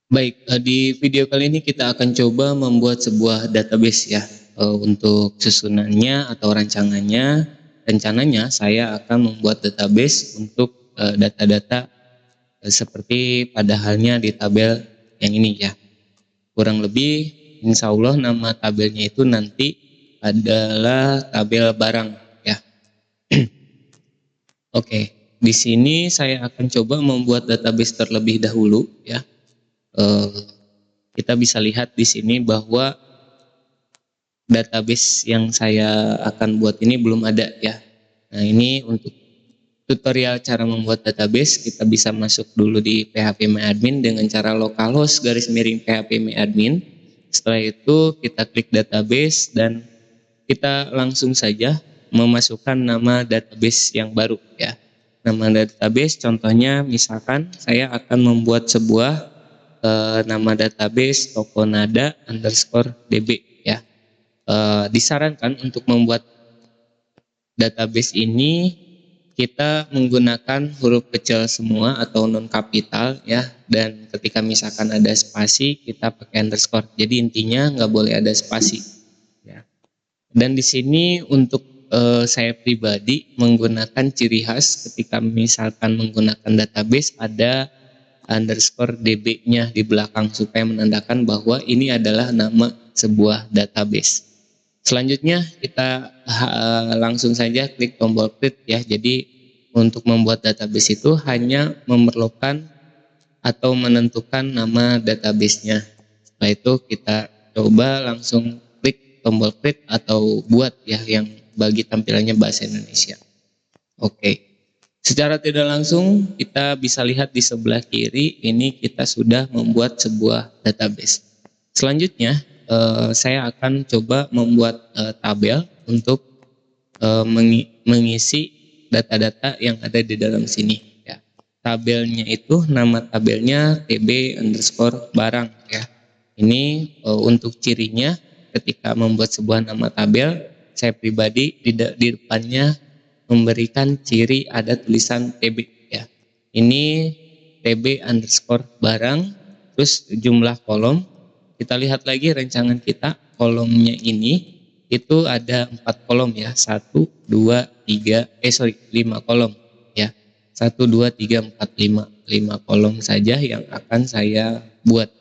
Baik, di video kali ini kita akan coba membuat sebuah database ya, untuk susunannya atau rancangannya. Rencananya saya akan membuat database untuk, data-data, seperti pada halnya di tabel yang ini ya. Kurang lebih insya Allah nama tabelnya itu nanti adalah tabel barang ya. Oke, di sini saya akan coba membuat database terlebih dahulu ya. Kita bisa lihat di sini bahwa database yang saya akan buat ini belum ada ya. Nah, ini untuk tutorial cara membuat database, kita bisa masuk dulu di phpMyAdmin dengan cara localhost /phpMyAdmin. Setelah itu kita klik database dan kita langsung saja memasukkan nama database yang baru ya. Nama database contohnya misalkan saya akan membuat sebuah nama database tokonada_db ya. Disarankan untuk membuat database ini kita menggunakan huruf kecil semua atau non kapital ya, dan ketika misalkan ada spasi kita pakai underscore. Jadi intinya nggak boleh ada spasi ya. Dan di sini untuk saya pribadi menggunakan ciri khas ketika misalkan menggunakan database ada underscore db-nya di belakang supaya menandakan bahwa ini adalah nama sebuah database. Selanjutnya kita langsung saja klik tombol create ya. Jadi untuk membuat database itu hanya memerlukan atau menentukan nama database-nya. Setelah itu kita coba langsung klik tombol create atau buat ya yang bagi tampilannya bahasa Indonesia. Oke. Secara tidak langsung kita bisa lihat di sebelah kiri ini kita sudah membuat sebuah database. Selanjutnya saya akan coba membuat tabel untuk mengisi data-data yang ada di dalam sini ya. Tabelnya itu nama tabelnya tb_barang ya. Ini untuk cirinya ketika membuat sebuah nama tabel, saya pribadi di depannya memberikan ciri ada tulisan TB ya. Ini TB_barang, terus jumlah kolom. Kita lihat lagi rancangan kita, kolomnya ini itu ada 4 kolom ya, 1, 2, 3, 5 kolom ya. 1, 2, 3, 4, 5. 5 kolom saja yang akan saya buat.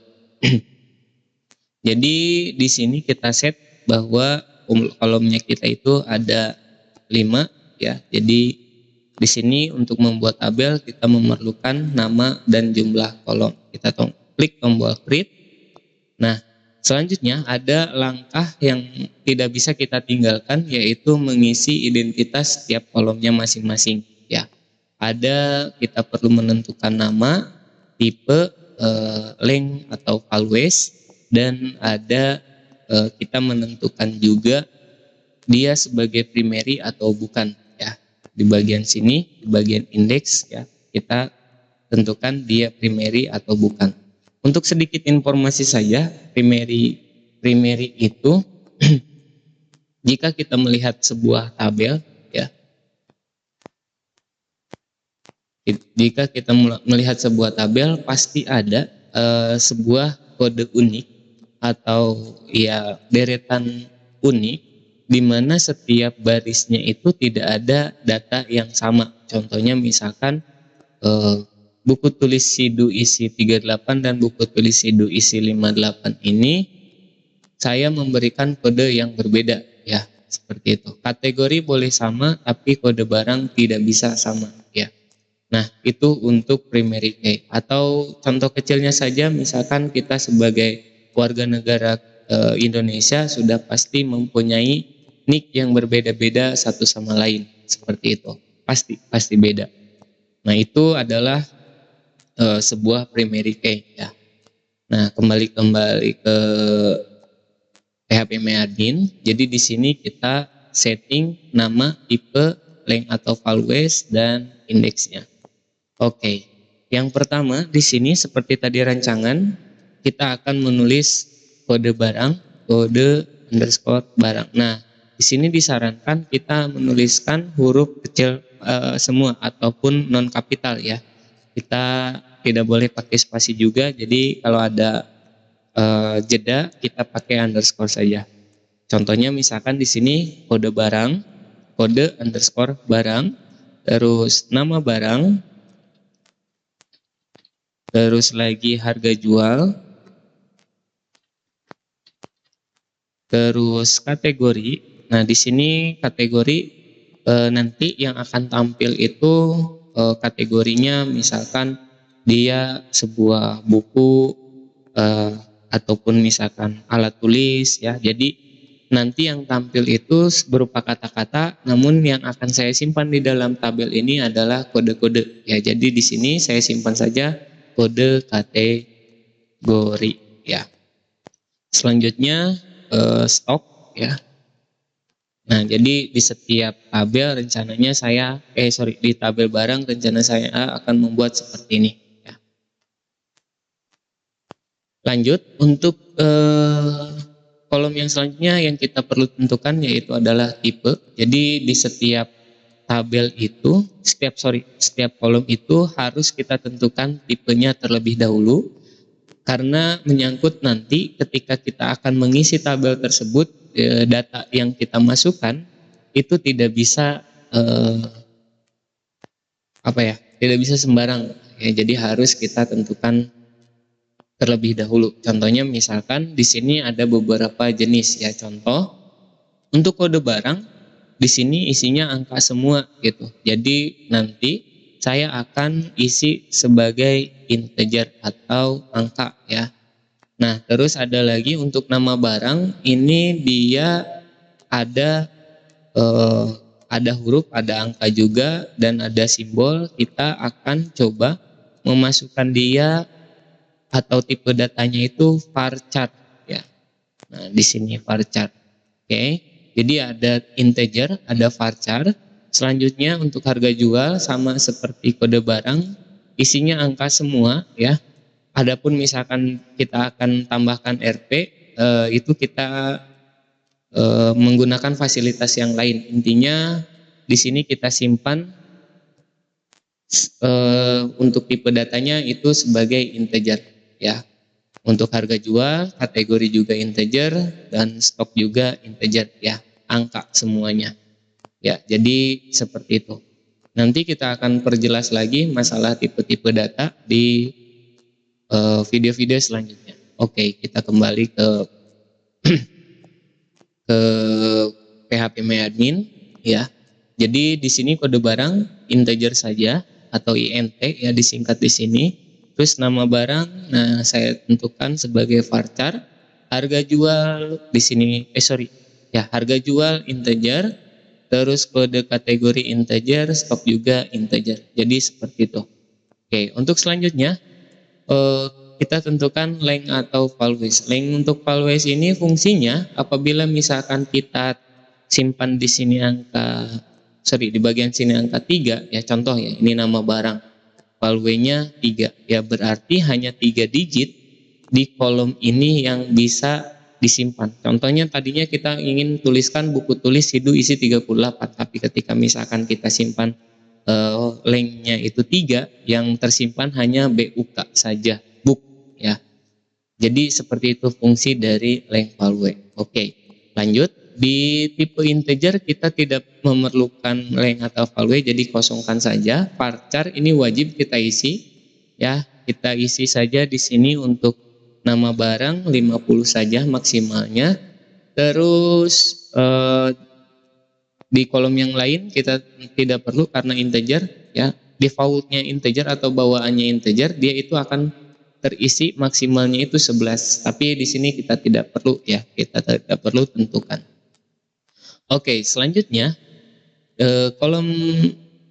Jadi di sini kita set bahwa kolomnya kita itu ada 5 ya. Jadi di sini untuk membuat tabel kita memerlukan nama dan jumlah kolom. Kita klik tombol create. Nah, selanjutnya ada langkah yang tidak bisa kita tinggalkan yaitu mengisi identitas setiap kolomnya masing-masing ya. Ada kita perlu menentukan nama, tipe, length atau values, dan ada kita menentukan juga dia sebagai primary atau bukan ya. Di bagian sini, di bagian indeks ya, kita tentukan dia primary atau bukan. Untuk sedikit informasi saja, primary itu jika kita melihat sebuah tabel ya, jika kita melihat sebuah tabel pasti ada sebuah kode unik atau ya deretan unik di mana setiap barisnya itu tidak ada data yang sama. Contohnya misalkan buku tulis SIDU isi 38 dan buku tulis SIDU isi 58 ini saya memberikan kode yang berbeda ya, seperti itu. Kategori boleh sama tapi kode barang tidak bisa sama ya. Nah, itu untuk primary key. Atau contoh kecilnya saja misalkan kita sebagai warga negara Indonesia sudah pasti mempunyai nick yang berbeda-beda satu sama lain, seperti itu. Pasti beda. Nah, itu adalah sebuah primary key ya. Nah, kembali ke phpMyAdmin. Jadi di sini kita setting nama, tipe, length atau values dan indeksnya. Oke. Yang pertama di sini seperti tadi rancangan kita akan menulis kode barang, kode underscore barang. Nah, di sini disarankan kita menuliskan huruf kecil semua ataupun non kapital ya. Kita tidak boleh pakai spasi juga. Jadi kalau ada jeda kita pakai underscore saja. Contohnya misalkan di sini kode barang, kode underscore barang, terus nama barang, terus lagi harga jual, terus kategori. Nah di sini kategori nanti yang akan tampil itu kategorinya misalkan dia sebuah buku ataupun misalkan alat tulis ya. Jadi nanti yang tampil itu berupa kata-kata, namun yang akan saya simpan di dalam tabel ini adalah kode-kode ya. Jadi di sini saya simpan saja kode kategori ya. Selanjutnya stok ya. Nah, jadi di setiap tabel rencananya di tabel barang rencana saya akan membuat seperti ini ya. Lanjut untuk kolom yang selanjutnya yang kita perlu tentukan yaitu adalah tipe. Jadi di setiap tabel itu, setiap kolom itu harus kita tentukan tipenya terlebih dahulu karena menyangkut nanti ketika kita akan mengisi tabel tersebut data yang kita masukkan itu tidak bisa tidak bisa sembarang ya. Jadi harus kita tentukan terlebih dahulu. Contohnya misalkan di sini ada beberapa jenis ya. Contoh untuk kode barang di sini isinya angka semua gitu. Jadi nanti saya akan isi sebagai integer atau angka ya. Nah, terus ada lagi untuk nama barang ini dia ada huruf, ada angka juga dan ada simbol. Kita akan coba memasukkan dia atau tipe datanya itu varchar ya. Nah, di sini varchar. Oke. Jadi ada integer, ada varchar. Selanjutnya untuk harga jual sama seperti kode barang, isinya angka semua ya. Adapun misalkan kita akan tambahkan RP, itu kita menggunakan fasilitas yang lain. Intinya di sini kita simpan untuk tipe datanya itu sebagai integer ya. Untuk harga jual, kategori juga integer dan stok juga integer ya, angka semuanya. Ya, jadi seperti itu. Nanti kita akan perjelas lagi masalah tipe-tipe data di video-video selanjutnya. Oke, kita kembali ke PHP MyAdmin ya. Jadi di sini kode barang integer saja atau int ya disingkat di sini. Terus nama barang, nah saya tentukan sebagai varchar. Harga jual di sini, harga jual integer. Terus kode kategori integer, stok juga integer. Jadi seperti itu. Oke, untuk selanjutnya kita tentukan length atau values. Length untuk values ini fungsinya apabila misalkan kita simpan di sini di bagian sini angka 3 ya, contoh ya, ini nama barang. Value-nya 3 ya, berarti hanya 3 digit di kolom ini yang bisa disimpan. Contohnya tadinya kita ingin tuliskan buku tulis Hidu isi 38, tapi ketika misalkan kita simpan length-nya itu 3, yang tersimpan hanya BUK saja, book ya. Jadi seperti itu fungsi dari length value. Oke, lanjut. Di tipe integer kita tidak memerlukan length atau value, jadi kosongkan saja. Varchar ini wajib kita isi ya. Kita isi saja di sini untuk nama barang 50 saja maksimalnya. Terus di kolom yang lain kita tidak perlu karena integer ya. Defaultnya integer atau bawaannya integer, dia itu akan terisi maksimalnya itu 11. Tapi di sini kita tidak perlu ya, kita tidak perlu tentukan. Oke, selanjutnya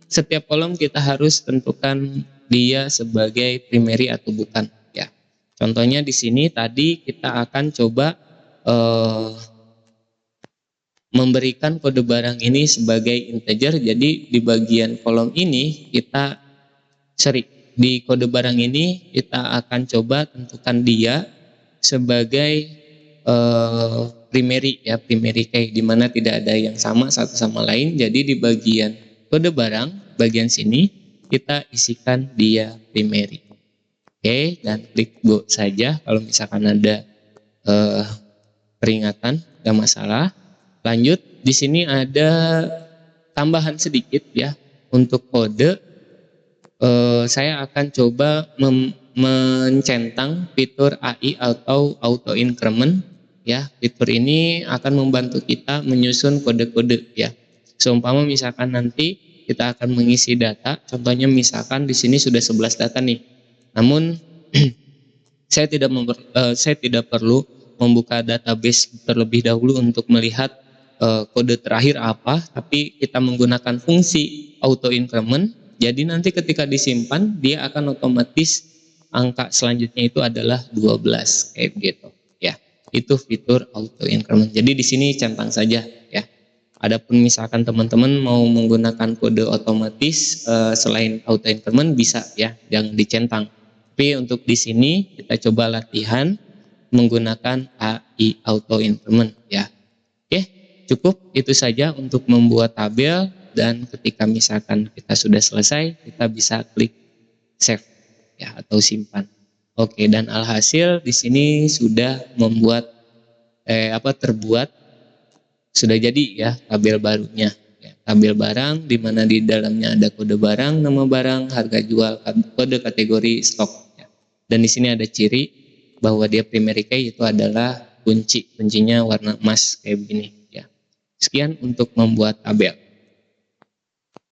setiap kolom kita harus tentukan dia sebagai primary atau bukan ya. Contohnya di sini tadi kita akan coba memberikan kode barang ini sebagai integer. Jadi di bagian kolom ini di kode barang ini kita akan coba tentukan dia sebagai primary ya, primary key, di mana tidak ada yang sama satu sama lain. Jadi di bagian kode barang bagian sini kita isikan dia primary. Oke, dan klik go saja kalau misalkan ada peringatan, gak masalah. Lanjut, di sini ada tambahan sedikit ya untuk kode. Saya akan coba mencentang fitur AI atau auto increment ya. Fitur ini akan membantu kita menyusun kode-kode ya. Seumpama misalkan nanti kita akan mengisi data, contohnya misalkan di sini sudah 11 data nih. Namun saya tidak perlu membuka database terlebih dahulu untuk melihat kode terakhir apa, tapi kita menggunakan fungsi auto increment. Jadi nanti ketika disimpan dia akan otomatis angka selanjutnya itu adalah 12 kayak gitu ya. Itu fitur auto increment. Jadi di sini centang saja ya. Adapun misalkan teman-teman mau menggunakan kode otomatis selain auto increment bisa ya, jangan dicentang. Tapi untuk di sini kita coba latihan menggunakan AI auto increment ya. Oke, cukup itu saja untuk membuat tabel, dan ketika misalkan kita sudah selesai, kita bisa klik save ya atau simpan. Oke, dan alhasil di sini sudah terbuat, sudah jadi ya tabel barunya. Ya, tabel barang di mana di dalamnya ada kode barang, nama barang, harga jual, kode kategori, stok. Ya. Dan di sini ada ciri bahwa dia primary key itu adalah kuncinya warna emas kayak begini ya. Sekian untuk membuat tabel.